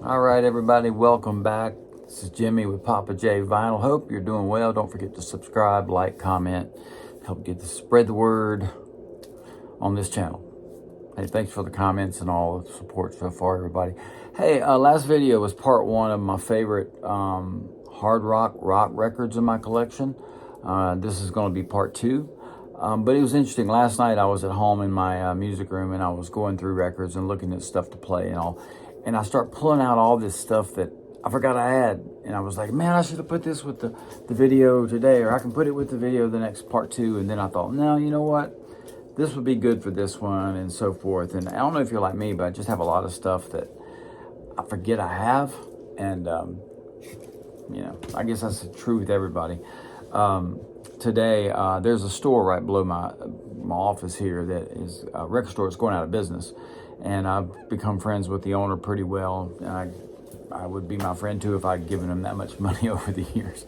All right, everybody, welcome back. This is Jimmy with Papa J Vinyl. Hope you're doing well. Don't forget to subscribe, like, comment, help spread the word on this channel. Hey, thanks for the comments and all the support so far, everybody. Hey, last video was part one of my favorite hard rock records in my collection. This is going to be part two. But it was interesting. Last night I was at home in my music room and I was going through records and looking at stuff to play and all. And I start pulling out all this stuff that I forgot I had. And I was like, man, I should have put this with the video today, or I can put it with the video the next part two. And then I thought, no, you know what? This would be good for this one and so forth. And I don't know if you're like me, but I just have a lot of stuff that I forget I have. And, you know, I guess that's true with everybody. Today, there's a store right below my office here that is a record store. It's going out of business. And I've become friends with the owner pretty well. And I would be my friend too if I'd given him that much money over the years.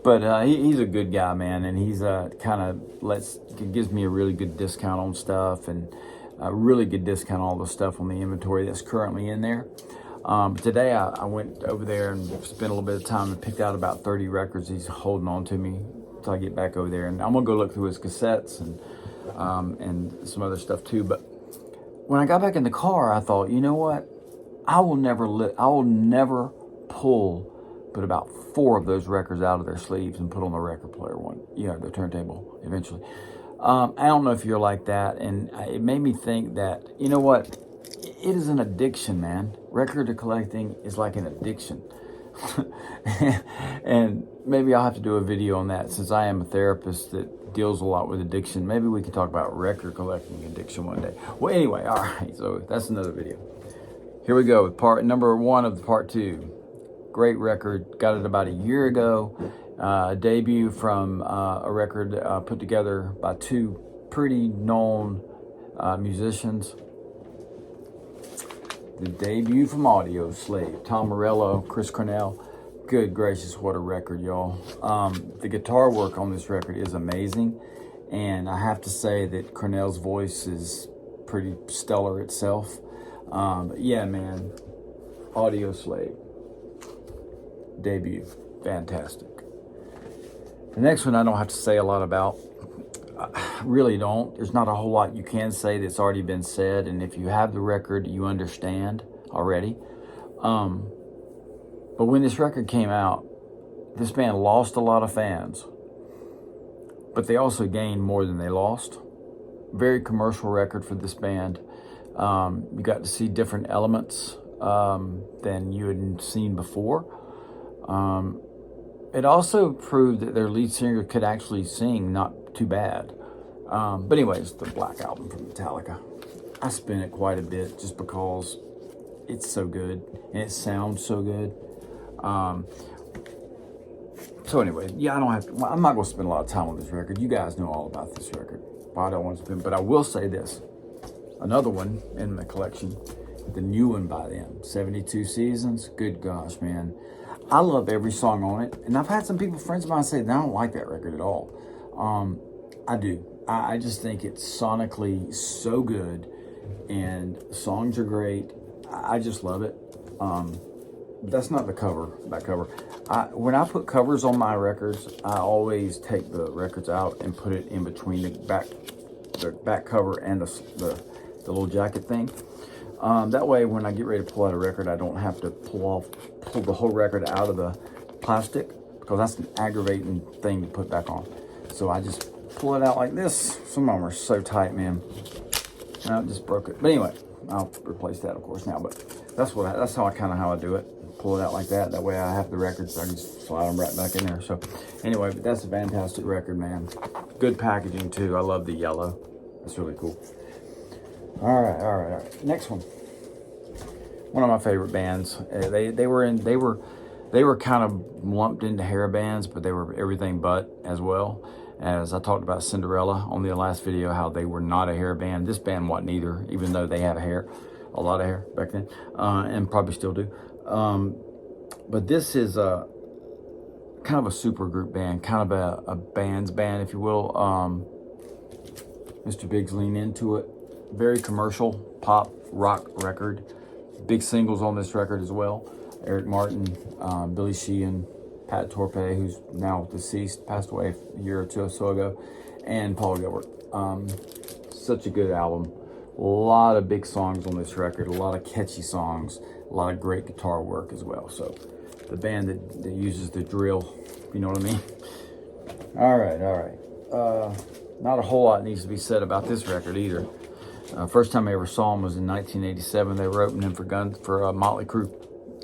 But he's a good guy, man. And he's kind of gives me a really good discount on stuff, and a really good discount on all the stuff on the inventory that's currently in there. But today I went over there and spent a little bit of time and picked out about 30 records he's holding on to me until I get back over there. And I'm gonna go look through his cassettes and some other stuff too. But when I got back in the car, I thought, you know what? I will never pull but about 4 of those records out of their sleeves and put on the record player the turntable eventually. I don't know if you're like that, and it made me think that, you know what? It is an addiction, man. Record collecting is like an addiction. And maybe I'll have to do a video on that, since I am a therapist that deals a lot with addiction. Maybe we can talk about record collecting addiction one day. Well, anyway, all right, so that's another video. Here we go with part number 1 of the part 2. Great record. Got it about a year ago. Debut from a record put together by 2 pretty known musicians. The debut from Audioslave, Tom Morello, Chris Cornell. Good gracious, what a record, y'all. The guitar work on this record is amazing, and I have to say that Cornell's voice is pretty stellar itself. But yeah, man, Audioslave debut, fantastic. The next one I don't have to say a lot about. I really don't. There's not a whole lot you can say that's already been said, and if you have the record, you understand already. But when this record came out, this band lost a lot of fans, but they also gained more than they lost. Very commercial record for this band. You got to see different elements than you had seen before. It also proved that their lead singer could actually sing not too bad. But anyways, the Black Album from Metallica. I spin it quite a bit just because it's so good and it sounds so good. So anyway, yeah, I'm not going to spend a lot of time on this record. You guys know all about this record. I don't want to spend, but I will say this. Another one in my collection, the new one by them, 72 Seasons. Good gosh, man. I love every song on it. And I've had some friends of mine say they don't like that record at all. I do. I just think it's sonically so good, and the songs are great. I just love it. That's not the cover, that cover. When I put covers on my records, I always take the records out and put it in between the back cover and the little jacket thing. That way, when I get ready to pull out a record, I don't have to pull the whole record out of the plastic, because that's an aggravating thing to put back on. So I just pull it out like this. Some of them are so tight, man. I just broke it. But anyway, I'll replace that, of course, now. But that's how I do it. Pull it out like that. That way I have the records. I can just slide them right back in there. So anyway, but that's a fantastic record, man. Good packaging too. I love the yellow. That's really cool. All right. Next one. One of my favorite bands. They were kind of lumped into hair bands, but they were everything but as well. As I talked about Cinderella on the last video, how they were not a hair band. This band wasn't either, even though they had a lot of hair back then, and probably still do. But this is kind of a super group band, kind of a band's band, if you will. Mr. Biggs leaned into it. Very commercial pop rock record. Big singles on this record as well. Eric Martin, Billy Sheehan, Pat Torpey, who's now deceased, passed away a year or two or so ago, and Paul Gilbert. Such a good album. A lot of big songs on this record, a lot of catchy songs, a lot of great guitar work as well. So the band that uses the drill, you know what I mean? All right. Not a whole lot needs to be said about this record either. First time I ever saw them was in 1987. They were opening for Motley Crue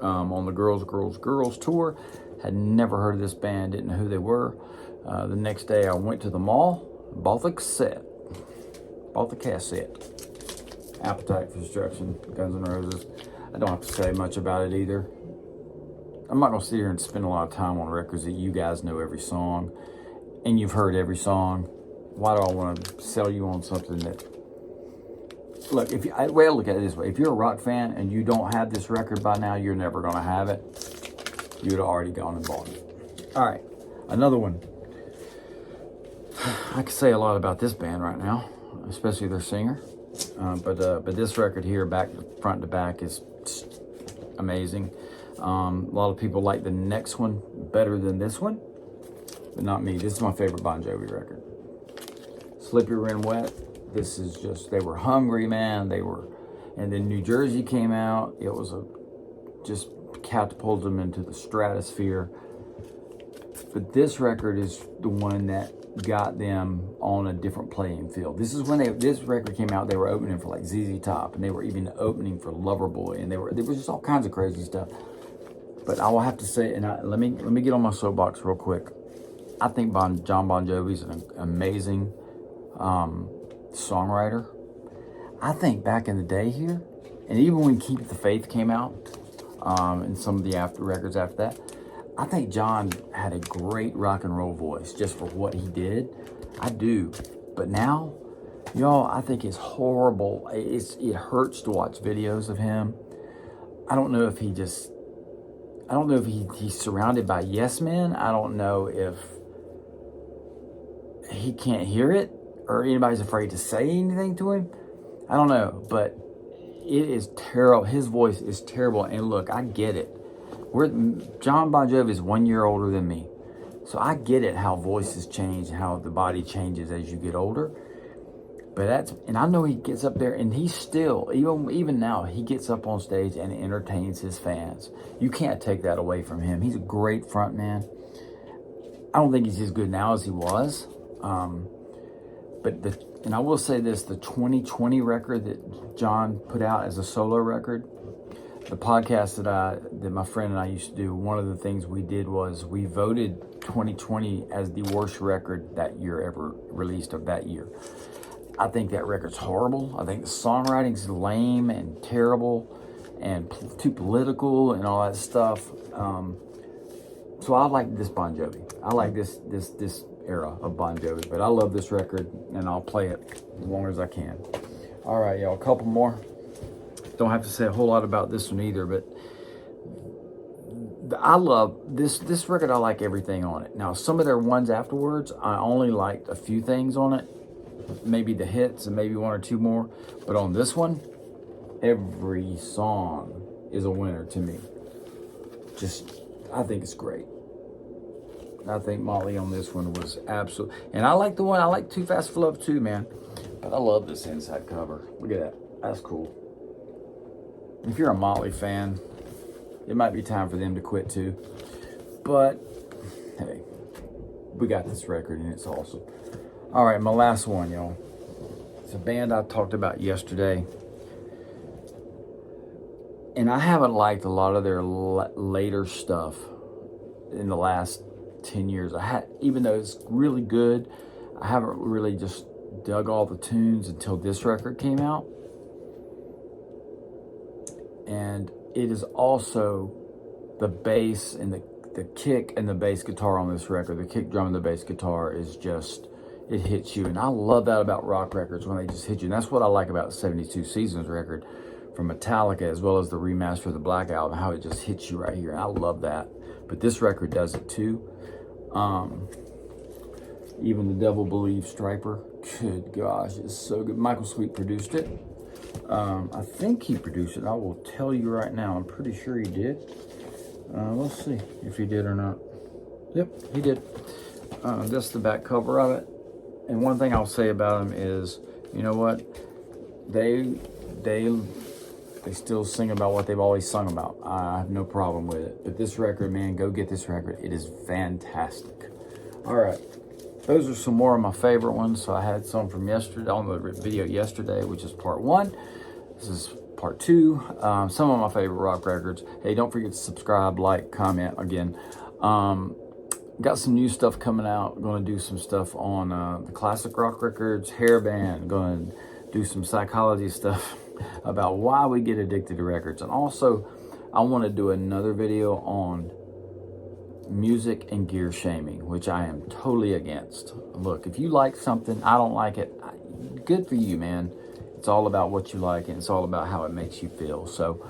on the Girls tour. Had never heard of this band, didn't know who they were. The next day I went to the mall, bought the cassette. Appetite for Destruction, Guns N' Roses. I don't have to say much about it either. I'm not going to sit here and spend a lot of time on records that you guys know every song and you've heard every song. Why do I want to sell you on something that... Look, I look at it this way. If you're a rock fan and you don't have this record by now, you're never going to have it. You'd have already gone and bought it. All right, another one. I could say a lot about this band right now, especially their singer. But this record here, front to back, is amazing. A lot of people like the next one better than this one, but not me. This is my favorite Bon Jovi record. Slippery When Wet. This is just, they were hungry, man. And then New Jersey came out. It was just catapulted them into the stratosphere. But this record is the one that got them on a different playing field. This is when this record came out. They were opening for like ZZ Top, and they were even opening for Loverboy, and there was just all kinds of crazy stuff. But I will have to say, and let me get on my soapbox real quick. I think John Bon Jovi's an amazing songwriter. I think back in the day here, and even when Keep the Faith came out, and some of the records after that, I think John had a great rock and roll voice just for what he did. I do. But now, y'all, I think it's horrible. It hurts to watch videos of him. I don't know if he's surrounded by yes men. I don't know if he can't hear it or anybody's afraid to say anything to him. I don't know, but it is terrible. His voice is terrible. And look, I get it. John Bon Jovi is 1 year older than me. So I get it, how voices change, how the body changes as you get older. But and I know he gets up there and he's still, even now, he gets up on stage and entertains his fans. You can't take that away from him. He's a great front man. I don't think he's as good now as he was. And I will say this, the 2020 record that John put out as a solo record, the podcast that my friend and I used to do, one of the things we did was we voted 2020 as the worst record that year ever released of that year. I think that record's horrible. I think the songwriting's lame and terrible and too political and all that stuff. So I like this Bon Jovi. I like this era of Bon Jovi, but I love this record and I'll play it as long as I can. All right, y'all, a couple more. Don't have to say a whole lot about this one either, but I love this record. I like everything on it. Now, some of their ones afterwards, I only liked a few things on it, maybe the hits and maybe one or two more. But on this one, every song is a winner to me. I think it's great. I think Motley on this one was absolute. And I like Too Fast for Love too, man. But I love this inside cover. Look at that. That's cool. If you're a Motley fan, it might be time for them to quit too. But, hey, we got this record and it's awesome. All right, my last one, y'all. It's a band I talked about yesterday. And I haven't liked a lot of their later stuff in the last 10 years. Even though it's really good, I haven't really just dug all the tunes until this record came out. And it is also the bass and the kick and the bass guitar on this record. The kick drum and the bass guitar is just, it hits you. And I love that about rock records, when they just hit you. And that's what I like about the 72 Seasons record from Metallica, as well as the remaster of the Black Album, how it just hits you right here. And I love that. But this record does it too. Even The Devil Believes Striper, good gosh, it's so good. Michael Sweet produced it. I think he produced it. I will tell you right now. I'm pretty sure he did. Let's see if he did or not. Yep, he did. This is the back cover of it. And one thing I'll say about them is, you know what? They still sing about what they've always sung about. I have no problem with it. But this record, man, go get this record. It is fantastic. All right. Those are some more of my favorite ones. So I had some from yesterday, on the video yesterday, which is part 1. This is part 2. Some of my favorite rock records. Hey, don't forget to subscribe, like, comment again. Got some new stuff coming out. Going to do some stuff on the classic rock records, Hairband. Going to do some psychology stuff about why we get addicted to records. And also, I want to do another video on music and gear shaming, which I am totally against. Look, if you like something, I don't like it, good for you, man. It's all about what you like, and it's all about how it makes you feel. So,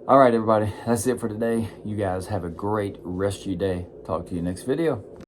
all right, everybody, that's it for today. You guys have a great rest of your day. Talk to you next video.